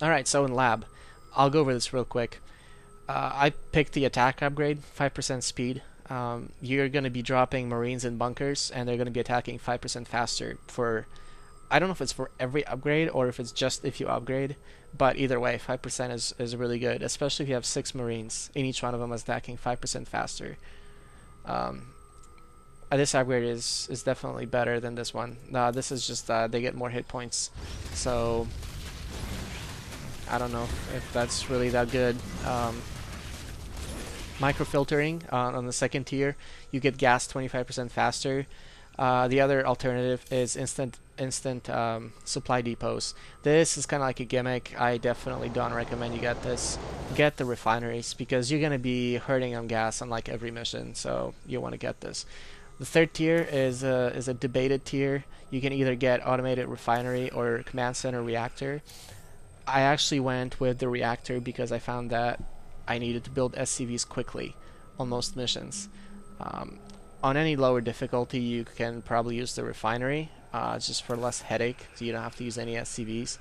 Alright, so in lab, I'll go over this real quick. I picked the attack upgrade, 5% speed. You're going to be dropping Marines in bunkers, and they're going to be attacking 5% faster for, I don't know if it's for every upgrade or if it's just if you upgrade, but either way, 5% is really good, especially if you have 6 Marines, and each one of them is attacking 5% faster. Um, this upgrade is definitely better than this one. This is just they get more hit points, so I don't know if that's really that good. Microfiltering on the second tier, you get gas 25% faster. The other alternative is instant supply depots. This is kind of like a gimmick. I definitely don't recommend you get this. Get the refineries because you're gonna be hurting on gas on like every mission, so you want to get this. The third tier is a debated tier. You can either get automated refinery or command center reactor. I actually went with the reactor because I found that I needed to build SCVs quickly on most missions. Um, on any lower difficulty, you can probably use the refinery just for less headache, so you don't have to use any SCVs.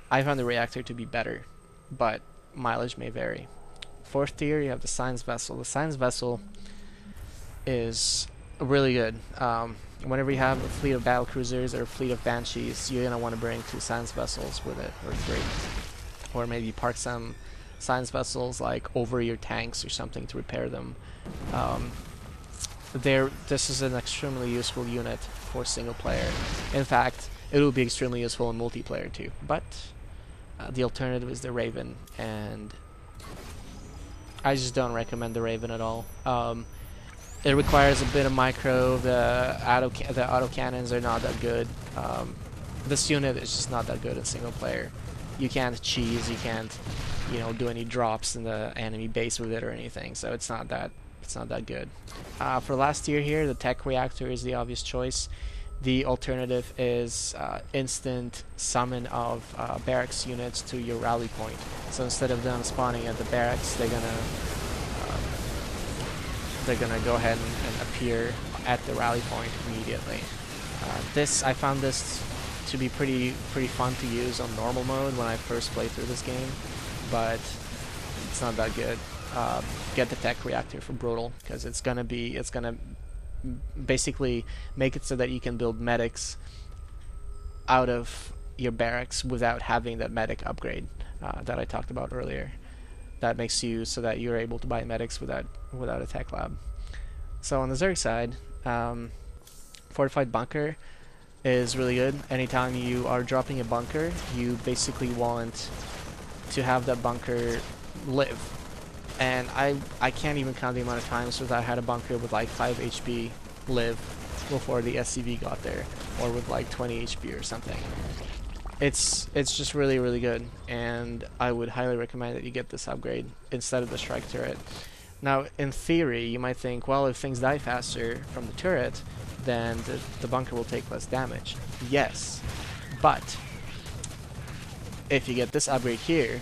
I found the reactor to be better, but mileage may vary. Fourth tier, you have the science vessel. The science vessel is really good. Whenever you have a fleet of battle cruisers or a fleet of banshees, you're gonna want to bring 2 science vessels with it, or 3, or maybe park some science vessels like over your tanks or something to repair them. Um, this is an extremely useful unit for single player. In fact, it will be extremely useful in multiplayer too. But the alternative is the Raven, and I just don't recommend the Raven at all. It requires a bit of micro. The auto cannons are not that good. This unit is just not that good in single player. You can't cheese. You can't, do any drops in the enemy base with it or anything. So it's not that good. For last tier here, the tech reactor is the obvious choice. The alternative is instant summon of barracks units to your rally point. So instead of them spawning at the barracks, they're gonna go ahead and appear at the rally point immediately. I found this to be pretty fun to use on normal mode when I first played through this game, but it's not that good. Get the tech reactor for brutal because it's gonna basically make it so that you can build medics out of your barracks without having that medic upgrade that I talked about earlier. That makes you so that you're able to buy medics without a tech lab. So on the Zerg side, fortified bunker is really good. Anytime you are dropping a bunker, you basically want to have that bunker live. And I can't even count the amount of times where I had a bunker with like 5 HP live before the SCV got there, or with like 20 HP or something. It's just really good, and I would highly recommend that you get this upgrade instead of the strike turret. Now, in theory, you might think, well, if things die faster from the turret, then the bunker will take less damage. Yes, but if you get this upgrade here,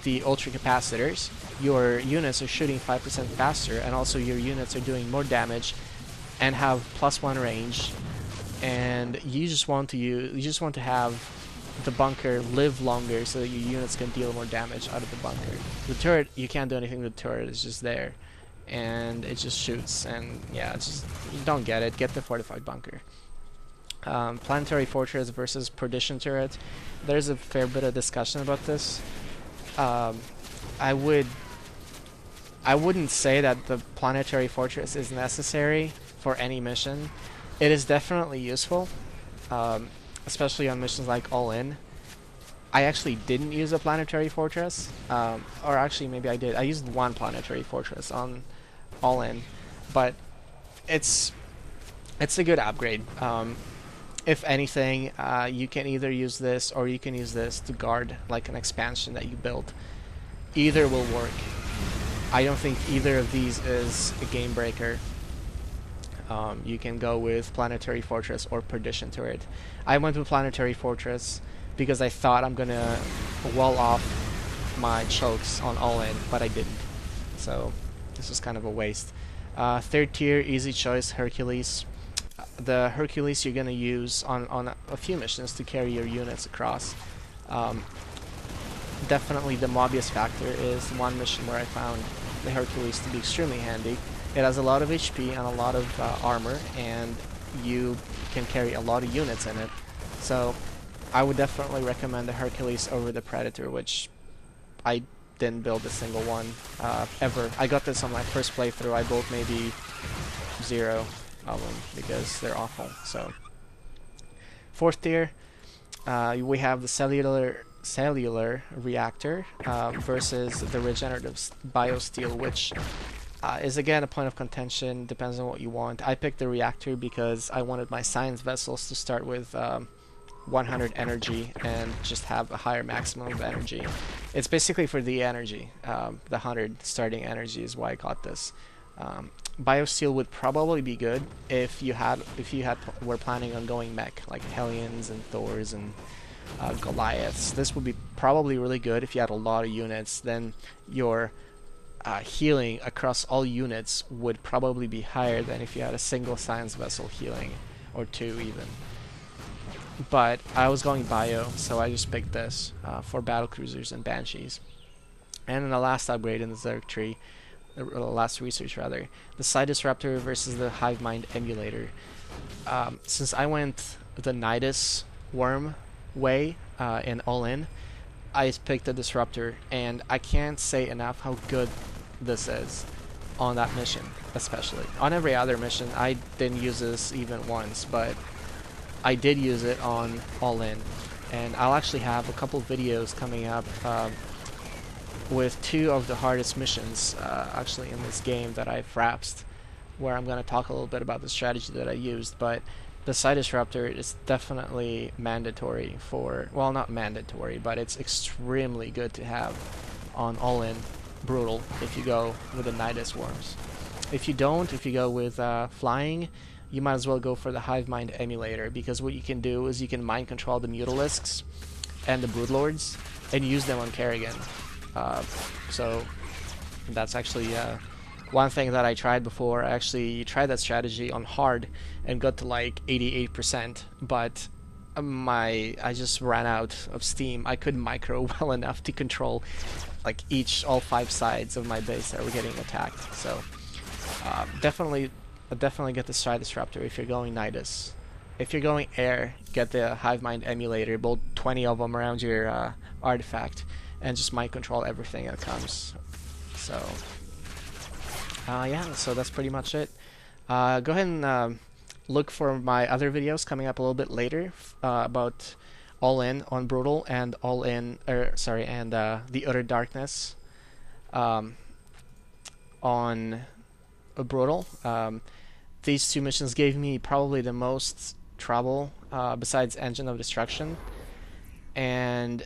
the ultra capacitors, your units are shooting 5% faster, and also your units are doing more damage and have +1 range, and you just want to have the bunker live longer so that your units can deal more damage out of the bunker. The turret, you can't do anything with the turret, it's just there. And it just shoots, and yeah, you don't get it. Get the fortified bunker. Planetary fortress versus perdition turret. There's a fair bit of discussion about this. I wouldn't say that the planetary fortress is necessary for any mission. It is definitely useful. Especially on missions like All In. I actually didn't use a planetary fortress, or actually maybe I did. I used one planetary fortress on All In, but it's a good upgrade. If anything, you can either use this or you can use this to guard like an expansion that you built. Either will work. I don't think either of these is a game breaker. You can go with Planetary Fortress or Perdition Turret. I went with Planetary Fortress because I thought I'm gonna wall off my chokes on All In, but I didn't. So this was kind of a waste. Third tier, easy choice, Hercules. The Hercules you're gonna use on a few missions to carry your units across. definitely the Mobius Factor is one mission where I found the Hercules to be extremely handy. It has a lot of HP and a lot of armor, and you can carry a lot of units in it. So I would definitely recommend the Hercules over the Predator, which I didn't build a single one ever. I got this on my first playthrough. I built maybe 0 of them because they're awful. So 4th tier, we have the cellular reactor versus the regenerative biosteel, which is again a point of contention. Depends on what you want. I picked the reactor because I wanted my science vessels to start with 100 energy and just have a higher maximum of energy. It's basically for the energy. The 100 starting energy is why I got this. Biosteel would probably be good if you were planning on going mech, like Hellions and Thors and Goliaths. This would be probably really good if you had a lot of units. Then your healing across all units would probably be higher than if you had a single science vessel healing, or 2 even. But I was going bio, so I just picked this for battle cruisers and banshees. And then the last upgrade in the Zerg tree, the last research rather, the Side Disruptor versus the Hive Mind Emulator. Since I went the Nidus worm way in all-in, I picked the Disruptor, and I can't say enough how good this is on that mission, especially. On every other mission, I didn't use this even once, but I did use it on all-in, and I'll actually have a couple videos coming up with 2 of the hardest missions actually in this game that I've wrapped, where I'm going to talk a little bit about the strategy that I used. But the Side Disruptor is definitely mandatory for, well, not mandatory, but it's extremely good to have on all-in brutal if you go with the Nidus worms. If you don't, if you go with flying, you might as well go for the Hive Mind Emulator, because what you can do is you can mind control the Mutalisks and the Broodlords and use them on Kerrigan. So that's actually one thing that I tried before. I actually tried that strategy on hard and got to like 88%, but I just ran out of steam. I couldn't micro well enough to control like all 5 sides of my base that were getting attacked. So definitely get the Side Disruptor if you're going Nidus. If you're going air, get the Hive Mind Emulator. Build 20 of them around your artifact, and just mind control everything that comes. So yeah, so that's pretty much it. Go ahead and look for my other videos coming up a little bit later about all-in on brutal and all-in, and the Utter Darkness on brutal. These 2 missions gave me probably the most trouble besides Engine of Destruction, and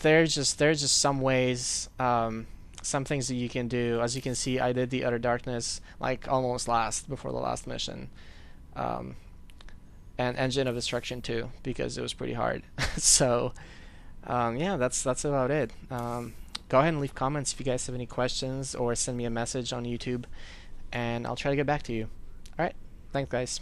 there's just some ways, some things that you can do. As you can see, I did the Utter Darkness like almost before the last mission, and Engine of Destruction too, because it was pretty hard. So yeah, that's about it. Go ahead and leave comments if you guys have any questions, or send me a message on YouTube, and I'll try to get back to you. Alright, thanks guys.